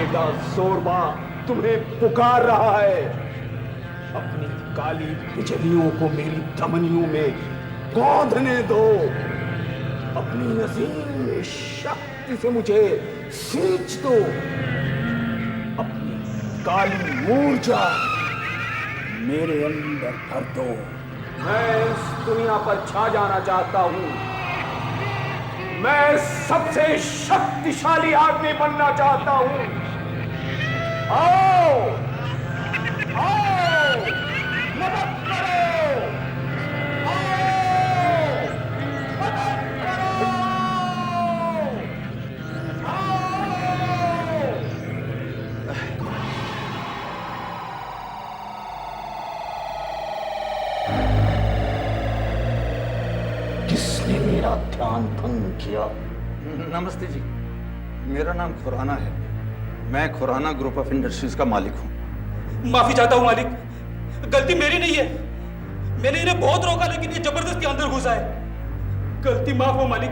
बेटा शोरबा तुम्हें पुकार रहा है। अपनी काली बिजलियों को मेरी धमनियों में गोंदने दो। अपनी असीम शक्ति से मुझे सींच दो। अपनी काली ऊर्जा मेरे अंदर भर दो। मैं इस दुनिया पर छा जाना चाहता हूं। मैं सबसे शक्तिशाली आदमी बनना चाहता हूं। आओ आओ मदद करो। आओ मदद करो। आओ। किसने मेरा ध्यान भंग किया? नमस्ते जी, मेरा नाम खुराना है। मैं खुराना ग्रुप ऑफ इंडस्ट्रीज का मालिक हूँ। माफी चाहता हूँ मालिक, गलती मेरी नहीं है। मैंने इन्हें बहुत रोका लेकिन ये जबरदस्ती अंदर घुसा है। गलती माफ हो मालिक।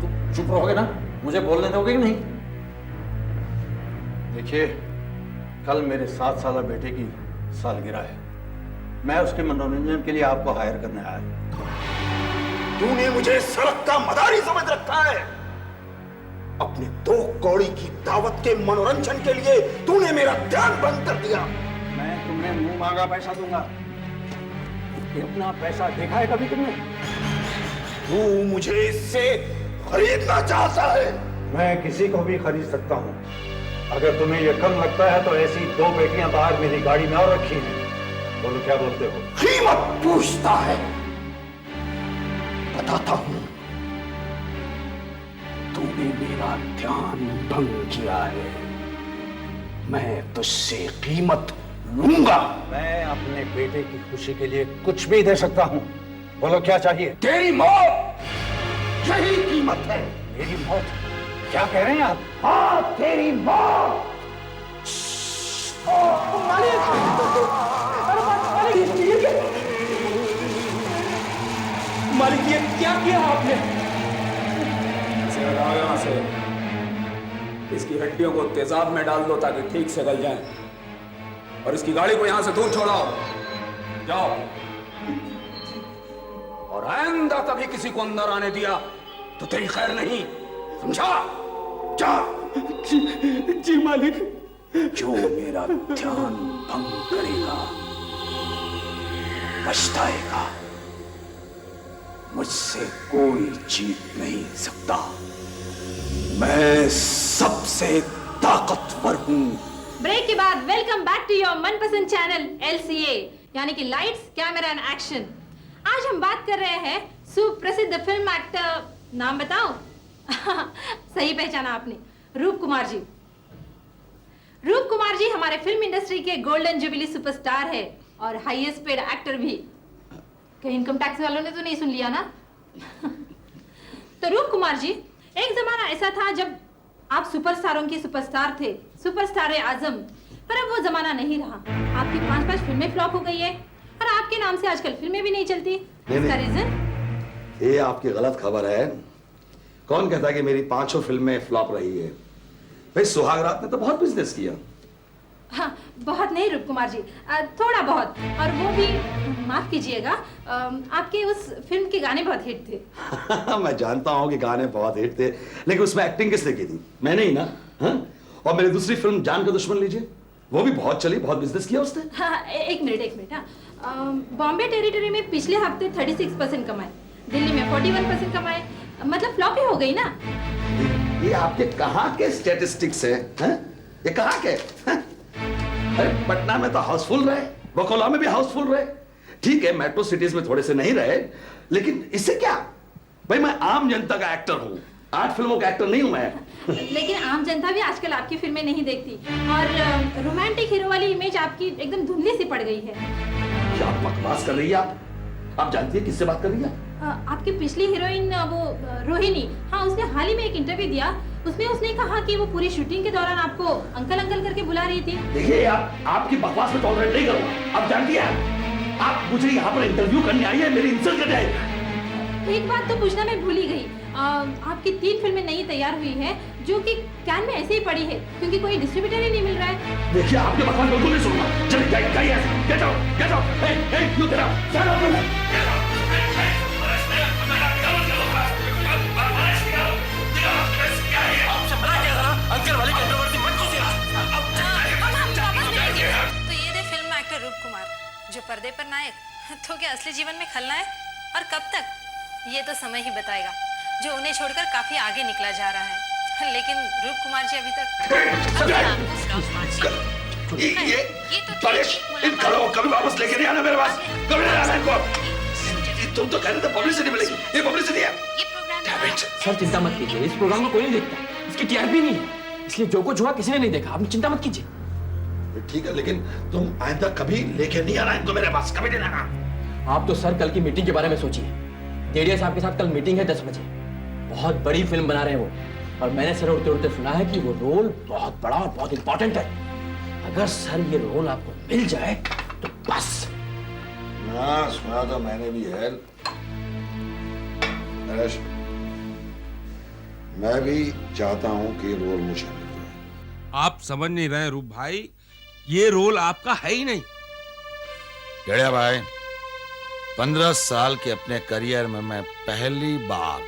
तो चुप रहोगे ना? मुझे बोलने दोगे कि नहीं? देखिए, कल मेरे 7 साला बेटे की सालगिरह है। मैं उसके मनोरंजन के लिए आपको हायर करने आया हूं। तूने मुझे सड़क का मदारी समझ रखा है। अपने 2 कौड़ी की दावत के मनोरंजन के लिए तूने मेरा ध्यान भंग कर दिया। मैं तुम्हें मुंह मांगा पैसा दूंगा। इतना पैसा देखा है कभी तुमने? तू मुझे इससे खरीदना चाहता है? मैं किसी को भी खरीद सकता हूँ। अगर तुम्हें यह कम लगता है तो ऐसी 2 बेटियां बाहर मेरी गाड़ी में और रखी हैं। बोलो, क्या बोलते हो? कीमत पूछता है। बताता हूं, तूने मेरा ध्यान भंग किया है। मैं तुझसे कीमत लूंगा। मैं अपने बेटे की खुशी के लिए कुछ भी दे सकता हूँ। बोलो, क्या चाहिए? तेरी मौत, यही कीमत है। मेरी मौत? क्या कह रहे हैं आप? हाँ, तेरी मौत। मालिक, ये क्या किया आपने? इसे हटाओ यहां से। इसकी हड्डियों को तेजाब में डाल दो ताकि ठीक से गल जाएं। और इसकी गाड़ी को यहां से दूर छोड़ाओ। जाओ। और आइंदा कभी किसी को अंदर आने दिया तो तेरी खैर नहीं, समझा? जा। जी मालिक। जो मेरा ध्यान भंग करेगा पछताएगा। मुझसे कोई जीत नहीं सकता। मैं सबसे ताकतवर हूं। ब्रेक के बाद वेलकम बैक टू योर मनपसंद चैनल LCA, यानी कि लाइट्स कैमरा एंड एक्शन। आज हम बात कर रहे हैं सुप्रसिद्ध फिल्म एक्टर, नाम बताओ? सही पहचाना आपने, रूप कुमार जी। रूप कुमार जी हमारे फिल्म इंडस्ट्री के गोल्डन जुबिली सुपरस्टार है और हाईएस्ट पेड एक्टर भी। कहीं इनकम टैक्स वालों ने तो नहीं सुन लिया ना? तो रूप कुमार जी, एक जमाना ऐसा था जब आप सुपरस्टारों के सुपरस्टार थे, सुपरस्टार आजम। पर अब वो जमाना नहीं रहा। आपकी 5 फिल्में फ्लॉप हो गई है और आपके नाम से आजकल फिल्में भी नहीं चलती। इसका रीजन? ये आपकी गलत खबर है। कौन कहता कि मेरी 5 फिल्में फ्लॉप रही है? भाई, सुहाग रात ने तो बहुत बिजनेस किया। हाँ, बहुत नहीं रूप कुमार जी, थोड़ा बहुत। और वो भी, माफ कीजिएगा, आपके उस फिल्म के गाने बहुत हिट थे। मैं जानता हूँ कि गाने बहुत हिट थे, लेकिन उसमें एक्टिंग किसने की थी? मैंने ही ना। हाँ? और मेरी दूसरी फिल्म जान का दुश्मन लीजिए, वो भी बहुत चली, बहुत बिजनेस किया उसने। हाँ, एक मिनट। हाँ, बॉम्बे टेरिटरी में पिछले हफ्ते 36% कमाए, दिल्ली में 41% कमाए। मतलब फ्लॉप ही हो गई ना। ये आपके कहाँ के स्टैटिस्टिक्स है? ये कहाँ के? अरे पटना में तो हाउसफुल रहे, बकोला में भी हाउसफुल रहे। ठीक है, मेट्रो सिटीज में थोड़े से नहीं रहे, लेकिन इससे क्या? भाई, मैं आम जनता का एक्टर हूँ, 8 फिल्मों का एक्टर नहीं हूं मैं। लेकिन आम जनता भी आजकल आपकी फिल्में नहीं देखती और रोमांटिक हीरो वाली इमेज आपकी एकदम धुंधली सी पड़ गई है। क्या बकवास कर रही है आप जानती है किससे बात कर रही है? आपकी पिछली हीरोइन वो रोहिणी, हाँ, उसने हाल ही में एक इंटरव्यू दिया। उसमें उसने कहा कि वो पूरी शूटिंग के दौरान आपको अंकल अंकल करके बुला रही थी। देखिए, आपकी बकवास में टॉलरेट नहीं करूंगा। आप जानती है, आप मुझे यहाँ पर इंटरव्यू करने आई है, मेरी इंसल्ट कर जाएगी। एक बात तो पूछना मैं भूल ही गई। आपकी 3 फिल्में नई तैयार हुई है जो कि कैन में ऐसे ही पड़ी है क्योंकि कोई डिस्ट्रीब्यूटर ही नहीं मिल रहा है। देखिए आपके बकवास बिल्कुल नहीं सुनूंगा। चलिए जाइए, get out, get out. Hey you get out, get out. Uncle वाली कंट्रोवर्सी मत कीजिए। तो ये थे फिल्म एक्टर रूप कुमार, जो पर्दे पर नायक तो क्या असली जीवन में खलनायक, और कब तक ये तो समय ही बताएगा, जो उन्हें छोड़कर काफी आगे निकला जा रहा है। लेकिन रूप कुमार जी अभी तक ये परेश, इन करो कभी वापस लेके नहीं आना मेरे पास, कभी नहीं आना इनको। तुम तो कह रहे थे पब्लिसिटी मिलेगी, ये पब्लिसिटी है। सर चिंता मत कीजिए, इस प्रोग्राम को कोई नहीं देखता, इसकी टीआरपी नहीं है, इसलिए जो कुछ हुआ किसी ने नहीं देखा। आप चिंता मत कीजिए। ठीक है, लेकिन तुम आइंदा कभी लेके नहीं आना इनको मेरे पास, कभी नहीं आना। आप तो सर कल की मीटिंग के बारे में सोचिए। डेडिया साहब के साथ कल मीटिंग है 10 बजे। बहुत बड़ी फिल्म बना रहे हैं वो, और मैंने सर उड़ते उड़ते सुना है कि वो रोल बहुत बड़ा और बहुत इंपॉर्टेंट है। अगर सर ये रोल आपको मिल जाए तो बस। हाँ, सुना तो मैंने भी है। नरेश, मैं भी चाहता हूं कि रोल मुझे मिल जाए। आप समझ नहीं रहे रूप भाई, ये रोल आपका है ही नहीं। डेढ़िया भाई, 15 साल के अपने करियर में मैं पहली बार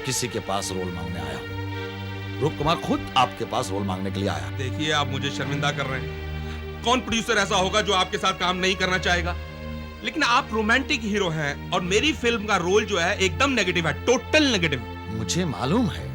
किसी के पास रोल मांगने आया हूं। रूप कुमार खुद आपके पास रोल मांगने के लिए आया। देखिए, आप मुझे शर्मिंदा कर रहे हैं। कौन प्रोड्यूसर ऐसा होगा जो आपके साथ काम नहीं करना चाहेगा? लेकिन आप रोमांटिक हीरो हैं और मेरी फिल्म का रोल जो है एकदम नेगेटिव है, टोटल नेगेटिव। मुझे मालूम है,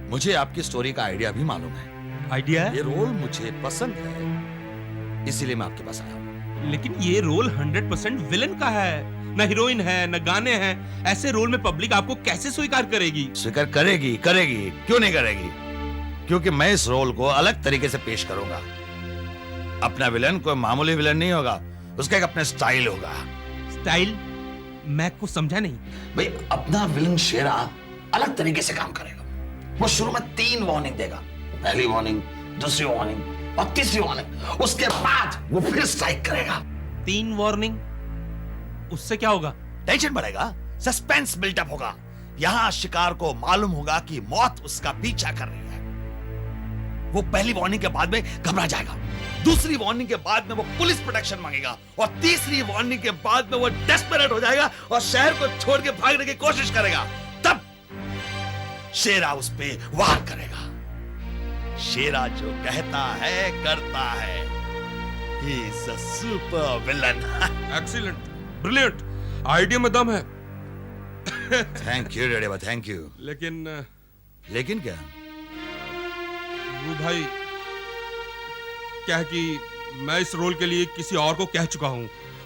मुझे आपकी स्टोरी का आइडिया भी मालूम है। आइडिया है? ये रोल मुझे पसंद है, इसीलिए मैं आपके पास आया हूं। लेकिन ये रोल 100% विलन का है, न हीरोइन है न गाने हैं। ऐसे रोल में पब्लिक आपको कैसे स्वीकार करेगी? स्वीकार करेगी, करेगी, क्यों नहीं करेगी? क्योंकि मैं इस रोल को अलग तरीके से पेश करूंगा। अपना विलन कोई मामूली विलन नहीं होगा, उसका एक अपना स्टाइल होगा। स्टाइल? मैं कुछ समझा नहीं। भाई, अपना विलन शेरा अलग तरीके से काम करेगा। वो शुरू में 3 वार्निंग देगा, पहली वार्निंग, दूसरी वार्निंग और तीसरी वार्निंग। उसके बाद वो फिर स्ट्राइक करेगा। 3 वार्निंग? उससे क्या होगा? टेंशन बढ़ेगा, सस्पेंस बिल्टअप होगा। यहां शिकार को मालूम होगा कि मौत उसका पीछा कर रही है। वो पहली वार्निंग के बाद में घबरा जाएगा, दूसरी वार्निंग के बाद में वो पुलिस प्रोटेक्शन मांगेगा, और तीसरी वार्निंग के बाद में वो डेस्परेट हो जाएगा और शहर को छोड़ के भागने की कोशिश करेगा। तब शेरा उस पे वार करेगा। शेरा जो कहता है करता है। He is a super villain. Excellent, brilliant, idea में दम है। थैंक यू रेडेवा, थैंक यू। लेकिन क्या? वो भाई क्या है कि मैं इस रोल के लिए किसी और को कह चुका हूं,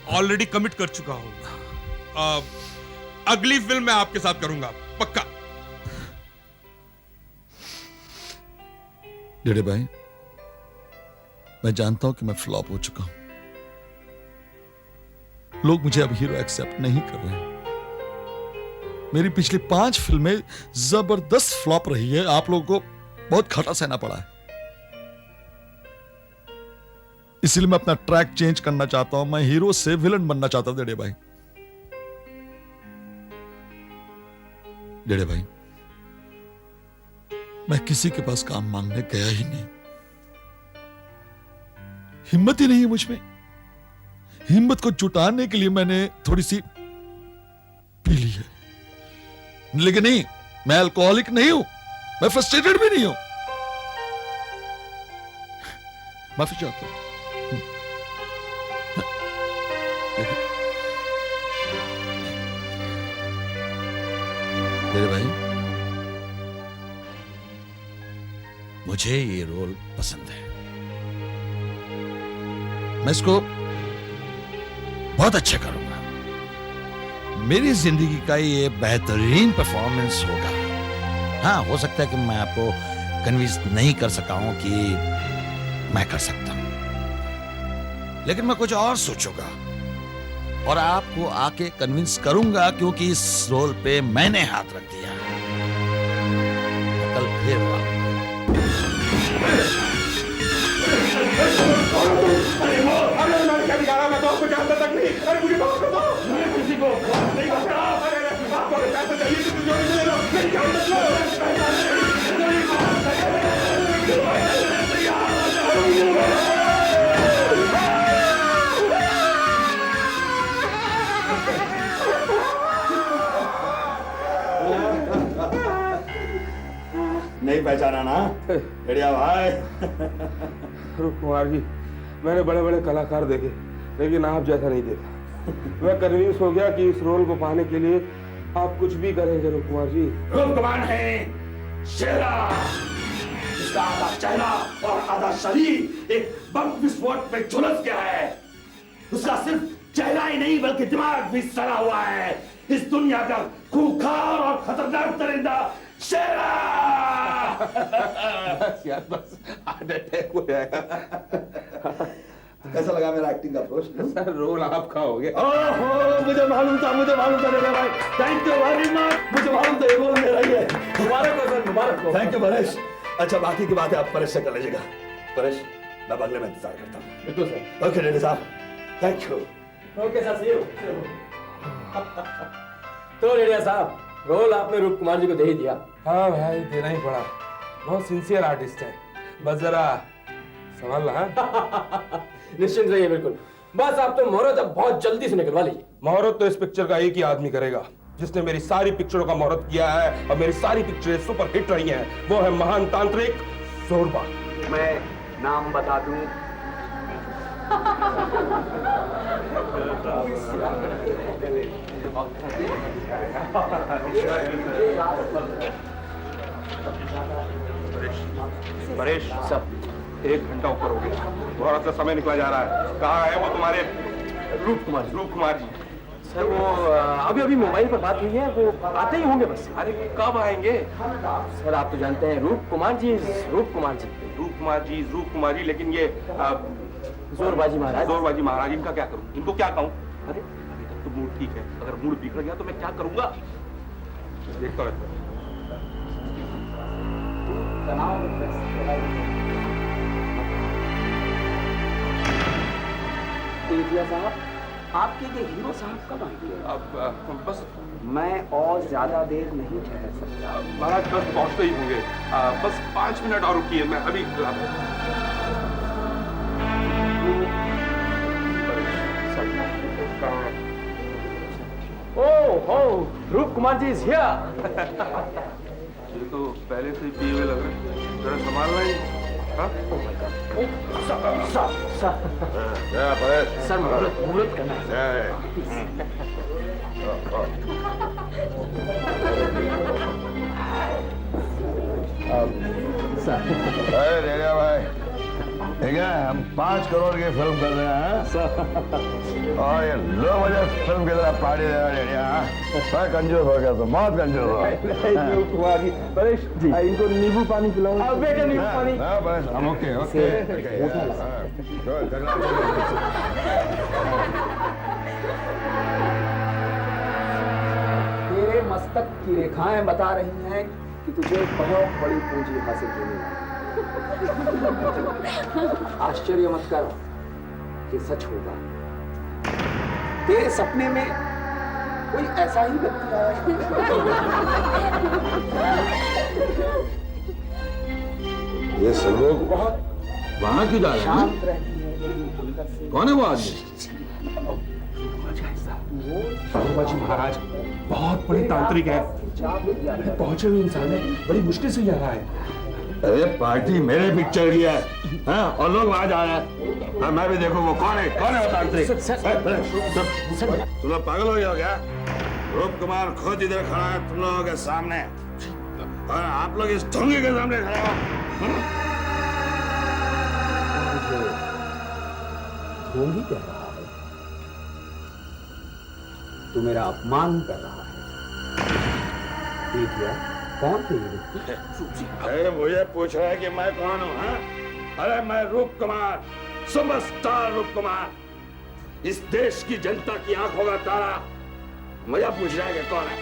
ऑलरेडी कमिट कर चुका हूं। अगली फिल्म मैं आपके साथ करूंगा, पक्का। डेडे भाई, मैं जानता हूं कि मैं फ्लॉप हो चुका हूं। लोग मुझे अब हीरो एक्सेप्ट नहीं कर रहे हैं। मेरी पिछली 5 फिल्में जबरदस्त फ्लॉप रही है। आप लोगों को बहुत खटा सहना पड़ा है। इसीलिए मैं अपना ट्रैक चेंज करना चाहता हूं। मैं हीरो से विलन बनना चाहता हूं। डेडे भाई, डेडे भाई, मैं किसी के पास काम मांगने गया ही नहीं। हिम्मत ही नहीं है मुझ में। हिम्मत को जुटाने के लिए मैंने थोड़ी सी पी ली है। लेकिन नहीं, मैं अल्कोहलिक नहीं हूं, मैं फ्रस्ट्रेटेड भी नहीं हूं। माफी चाहता हूं। मेरे भाई, मुझे ये रोल पसंद है। मैं इसको बहुत अच्छा करूंगा। मेरी जिंदगी का ये बेहतरीन परफॉर्मेंस होगा। हाँ, हो सकता है कि मैं आपको कन्विंस नहीं कर सका हूं कि मैं कर सकता हूं, लेकिन मैं कुछ और सोचूंगा और आपको आके कन्विंस करूंगा, क्योंकि इस रोल पे मैंने हाथ रख दिया। कल फिर अरे मैं क्या दिखा रहा, मैं तो आपको जानता तक नहीं। अरे मुझे माफ कर दो, किसी को नहीं करता। अरे माफ करो। नहीं पहचाना ना बढ़िया भाई। रूप कुमार जी, मैंने बड़े बड़े कलाकार देखे लेकिन आप जैसा नहीं देखा। मैं कन्विंस हो गया कि इस रोल को पाने के लिए आप कुछ भी करेंगे रूप कुमार जी। रूप कुमार है शेरा, जिसका आधा चेहरा और आधा शरीर एक बम विस्फोट में झुलस गया है। उसका सिर्फ चेहरा ही नहीं बल्कि दिमाग भी सड़ा हुआ है। इस दुनिया का खूंखार और खतरनाक दरिंदा शेरा। बस यार बस, हार्ट अटैक हो जाएगा। कैसा लगा मेरा एक्टिंग का अप्रोच? सर रोल आपका हो गया। ओहो, मुझे मालूम था मेरे भाई। Thank you very much. मुझे मालूम था ये रोल मेरा ही है। मुबारक हो सर, मुबारक हो। Thank you Paresh. अच्छा, बाकी की बातें आप परेश से कर लीजिएगा। परेश, मैं बंगले में इंतजार करता हूँ। बिल्कुल सर। ओके रेड्डी साहब, thank you. Okay sir, see you. तो रेडिया साहब, रोल आपने रूप कुमार जी को दे ही दिया। हाँ भाई, देना ही पड़ा। बहुत सिंसियर आर्टिस्ट है, बस जरा संभालना। हाँ? निश्चिंत रहिए, बिल्कुल। बस आप तो मुहूर्त अब बहुत जल्दी से निकलवा लीजिए। मुहूर्त तो इस पिक्चर का एक ही आदमी करेगा जिसने मेरी सारी पिक्चरों का मुहूर्त किया है और मेरी सारी पिक्चरें सुपर हिट रही हैं। वो है महान तांत्रिक जोरबा। मैं नाम बता दूं? परेश सब 1 घंटा ऊपर हो गया, थोड़ा सा समय निकला जा रहा है। कहाँ है वो तुम्हारे रूप कुमार जी? सर वो अभी अभी मोबाइल पर बात हुई है, वो आते ही होंगे बस। अरे कब आएंगे? सर आप तो जानते हैं रूप कुमार जी, लेकिन ये जोरबाजी महाराज। जोरबाजी महाराज, इनका क्या करूं? इनको क्या कहूं? अरे अभी तक तो मूड ठीक है, अगर मूड बिगड़ गया तो मैं क्या करूंगा? देखता रहता हूं। साहब, आपके ये हीरो साहब कब आएंगे? अब बस मैं और ज्यादा देर नहीं ठहर सकता। महाराज बस पहुंचते ही होंगे। बस 5 मिनट और रुकिए, मैं अभी ओह रूप कुमार जी इज हियर। ये तो पहले से ही पिए हुए लग रहे हैं, जरा संभालना ही। हाँ? सर मुहूर्त करना है। रेडिया भाई, ठीक है, हम 5 करोड़ की फिल्म कर रहे हैं और ये लो मुझे फिल्म की तरह पार्टी दे रहा है रेडिया। मैं कंजूस हो गया, तो बहुत कंजूस हो कुमार जी, परेश जी, इनको नींबू पानी पिलाओ। बेटा नींबू पानी। बस हम ओके ओके। तेरे मस्तक की रेखाएं बता रही हैं कि तुझे बहुत बड़ी पूंजी हासिल होने वाली है। आश्चर्य मत कर, ये सच होगा। तेरे सपने में कोई ऐसा ही व्यक्ति आया। ये सब लोग बहुत वहां क्यों जा रहे हैं? शांत रहती है मेरी भीतर से। कौन है वो आदमी? जोरबाजी महाराज बहुत बड़े तांत्रिक है, पहुंचे हुए इंसान है, बड़ी मुश्किल से यहाँ है। अरे पार्टी मेरे पिक्चर की है, हाँ? और लोग वहां जा रहे हैं। हाँ, मैं भी देखो वो कौन है वो तांत्रिक? तुम लोग पागल हो गए हो क्या? रूप कुमार खुद इधर खड़ा है तुम लोगों के सामने और आप लोग इस ढोंगी के सामने खड़े हो। ढोंगी कह रहा है? तू मेरा अपमान कर रहा है। देखिए कौन थे ये व्यक्ति? अरे मुझे पूछ रहा है कि मैं कौन हूँ? हाँ? अरे मैं रूप कुमार, सुपरस्टार रूप कुमार, इस देश की जनता की आंखों का तारा। मुझे पूछ रहा है कि कौन है?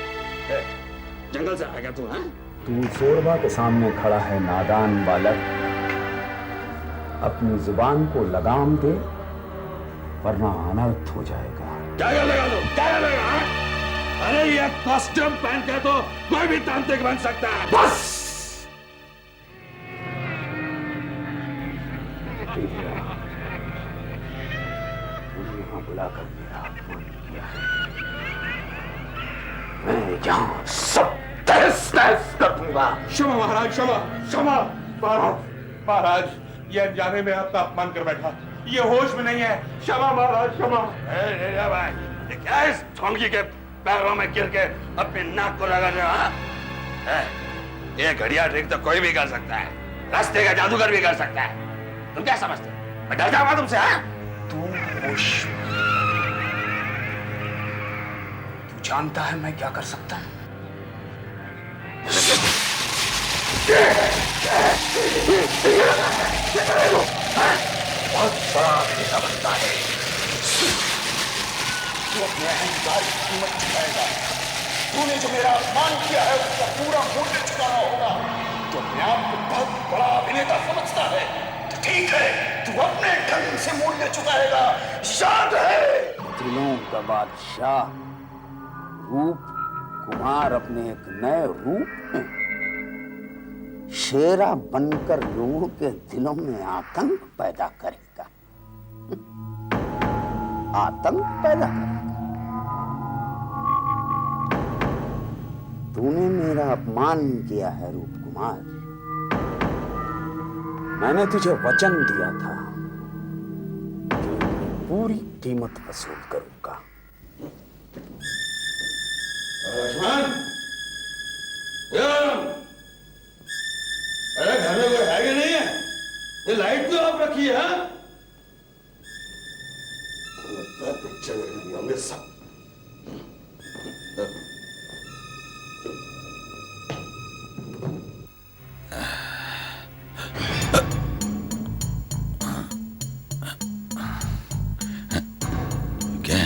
जंगल से आ गया तू? हाँ? तू जोरबा के सामने खड़ा है नादान बालक। अपनी जुबान को लगाम दे वरना अनर्थ हो जाएगा। क्या कर लेगा तू? क्या कर लेगा? हाँ? अरे ये कॉस्ट्यूम पहन के तो कोई भी तांत्रिक बन सकता है। बस यहां बुलाकर मेरा अपमान किया है, मैं यहां सब तहस तहस कर दूंगा। क्षमा महाराज, क्षमा क्षमा। महाराज महाराज, ये अनजाने में आपका अपमान कर बैठा, ये होश में नहीं है। क्षमा महाराज, क्षमा। भाई, ये क्या है इस ढोंगी के पैरों में गिर के अपने नाक को रगड़ रहे हो? ये घड़िया ट्रिक तो कोई भी कर सकता है, रास्ते का जादूगर भी कर सकता है। तुम क्या समझते हो मैं डर जाऊंगा तुमसे? तू होश, तू जानता है मैं क्या कर सकता हूं? बहुत बड़ा अभिनेता बनता है, तू अपने अहंकार की कीमत चुकाएगा। तूने जो मेरा अपमान किया है उसका पूरा मूल्य चुकाना होगा। तो अपने आप को बहुत बड़ा अभिनेता समझता है तो ठीक है, तू अपने ढंग से मूल्य चुकाएगा। याद है, दिलों का बादशाह रूप कुमार अपने एक नए रूप में शेरा बनकर लोगों के दिलों में आतंक पैदा करेगा। आतंक पैदा करेगा। तूने मेरा अपमान किया है रूप कुमार, मैंने तुझे वचन दिया था कि पूरी कीमत वसूल करूंगा। लक्ष्मण, अरे घर में कोई है कि नहीं है? ये लाइट क्यों ऑफ रखी है? पिक्चर देखने होंगे सब। क्या?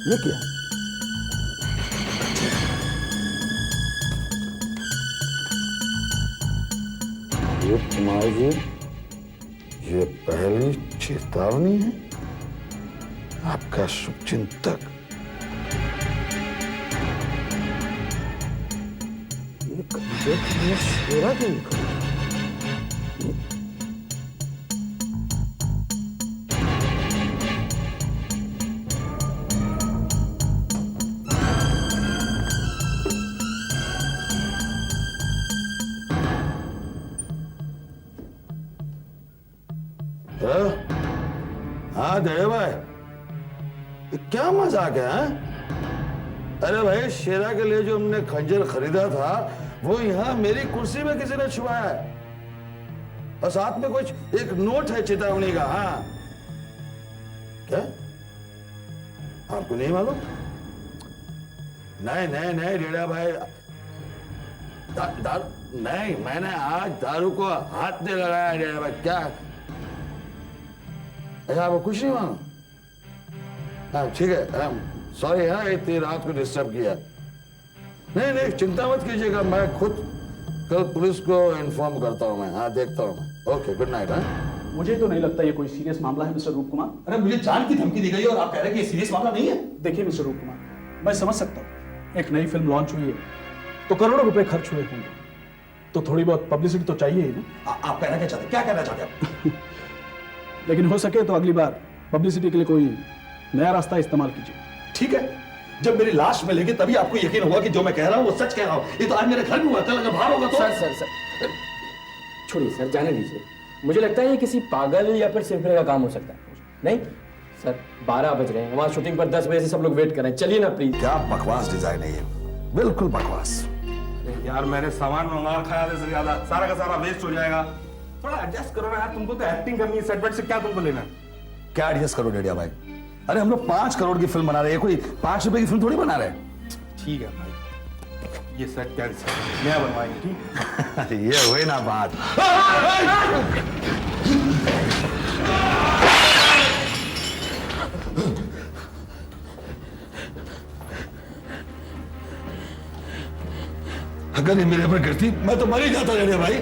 ये क्या? रूप कुमार जी, ये पहली चेतावनी है आपका शुभचिंतक। ये कंधे में शेरा क्यों निकला? हाँ दे भाई, ये क्या मजाक है? हाँ? अरे भाई, शेरा के लिए जो हमने खंजर खरीदा था वो यहाँ मेरी कुर्सी में किसी ने छुपाया है, और साथ में कुछ एक नोट है चेतावनी का। हाँ क्या आपको नहीं मालूम? नहीं नहीं नहीं डेढ़ा भाई, नहीं, मैंने आज दारू को हाथ नहीं लगाया डेढ़ा भाई। क्या ऐसा आपको कुछ नहीं मालूम? हाँ ठीक है, सॉरी हाँ इतनी रात को डिस्टर्ब किया। नहीं नहीं चिंता मत कीजिएगा, मैं खुद कल पुलिस को इन्फॉर्म करता हूँ मैं। हाँ देखता हूँ मैं। Okay good night. हाँ मुझे तो नहीं लगता ये कोई सीरियस मामला है मिस्टर रूप कुमार। अरे मुझे जान की धमकी दी गई और आप कह रहे हैं कि ये सीरियस मामला नहीं है। देखिए मिस्टर रूप कुमार, मैं समझ सकता हूँ एक नई फिल्म लॉन्च हुई है तो करोड़ों रुपए खर्च हुए होंगे, तो थोड़ी बहुत पब्लिसिटी तो चाहिए ही ना। आप कहना क्या चाहते हैं? क्या कहना चाहते हैं? लेकिन हो सके तो अगली बार पब्लिसिटी के लिए कोई नया रास्ता इस्तेमाल कीजिए। ठीक है, जब मेरी लाश मिलेगी तभी आपको यकीन होगा कि जो मैं कह रहा हूं वो सच कह रहा हूं। ये तो आज मेरे घर में हुआ, कल अगर बाहर होगा तो। सर छोड़िए सर, जाने दीजिए। मुझे लगता है ये किसी पागल या फिर सिरफिरे का काम हो सकता है। नहीं सर, 12 बज रहे हैं, वहां शूटिंग पर 10 बजे से सब लोग वेट कर रहे हैं। चलिए ना प्लीज। क्या बकवास डिजाइन है ये, बिल्कुल बकवास। यार मैंने सामान मंगा रखा है, आधे से ज्यादा, सारा का सारा वेस्ट हो जाएगा। थोड़ा एडजस्ट करो ना यार, तुमको तो एक्टिंग करनी है, सेट वेट से क्या तुमको लेना है? क्या एडजस्ट करो डेढ़िया भाई? अरे हम लोग 5 करोड़ की फिल्म बना रहे हैं, कोई 5 रुपए की फिल्म थोड़ी बना रहे हैं। ठीक है भाई, ये सेट कैंसिल, नया बनवाएंगे। ठीक ये हुई ना बात। अगर ये मेरे ऊपर गिरती मैं तो मर ही जाता डेढ़िया भाई।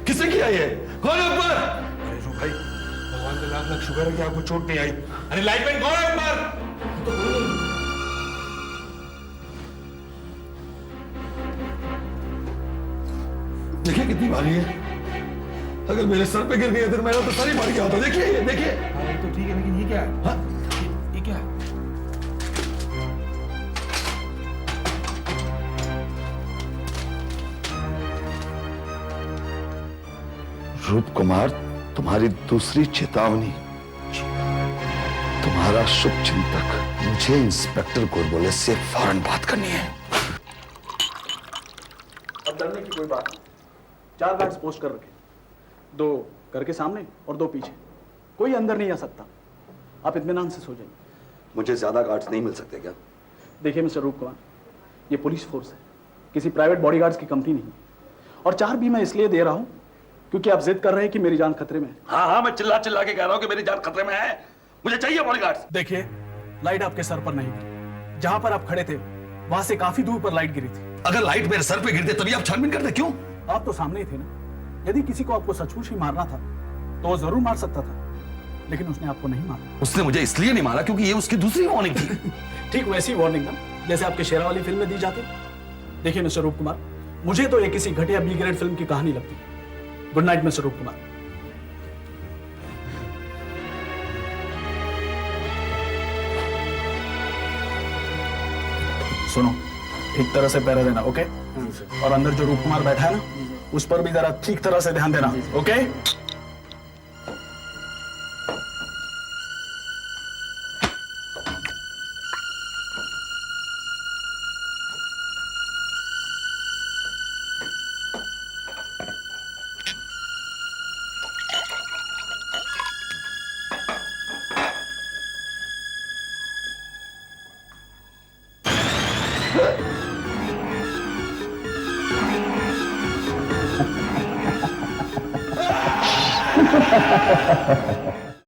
किसने किया ये? कौन है ऊपर? अरे रू भाई, भगवान भगवान का लाख लाख शुक्र है कि आपको चोट नहीं आई। अरे लाइटमैन कौन है ऊपर? देखिए कितनी भारी है, अगर मेरे सर पे गिर गई तो मेरा तो सर ही मर गया होता। देखिए ये देखिए। तो ठीक है, लेकिन ये क्या है? हाँ? ये क्या है? रूप कुमार, तुम्हारी दूसरी चेतावनी। तुम्हारा शुभ चिंतक। मुझे इंस्पेक्टर गोरबोले से फौरन बात करनी है। अब डरने की कोई बात नहीं। 4 गार्ड्स पोस्ट कर रखे, 2 घर के सामने और 2 पीछे। कोई अंदर नहीं आ सकता। आप इत्मीनान से सो जाइए। मुझे ज्यादा गार्ड्स नहीं मिल सकते क्या? देखिए मिस्टर रूप कुमार, ये पुलिस फोर्स है, किसी प्राइवेट बॉडीगार्ड्स की कंपनी नहीं है। और 4 भी मैं इसलिए दे रहा हूं क्योंकि आप जिद कर रहे हैं कि मेरी जान खतरे में है। हाँ, मैं चिल्ला चिल्ला के कह रहा हूं कि मेरी जान खतरे में है। मुझे चाहिए बॉडीगार्ड्स। देखिए, लाइट आपके सर पर नहीं गिरी। जहां पर आप खड़े थे वहां से काफी दूर पर लाइट गिरी थी। अगर लाइट मेरे सर पे गिरते तभी आप छानबीन करते, क्यों? आप तो सामने ही थे ना। यदि किसी को आपको सचमुच ही मारना था तो वो जरूर मार सकता था, लेकिन उसने आपको नहीं मारा। उसने मुझे इसलिए नहीं मारा क्योंकि ये उसकी दूसरी वार्निंग थी। ठीक वैसी वार्निंग ना जैसे आपके शेरा वाली फिल्म में दी जाती। देखिए मिस्टर रूप कुमार, मुझे तो ये किसी घटिया बी ग्रेड फिल्म की कहानी लगती। गुड नाइट मिस्टर रूप कुमार। सुनो, ठीक तरह से पहरा देना, ओके? और अंदर जो रूप कुमार बैठा है ना, उस पर भी जरा ठीक तरह से ध्यान देना, okay? Ha ha ha ha ha!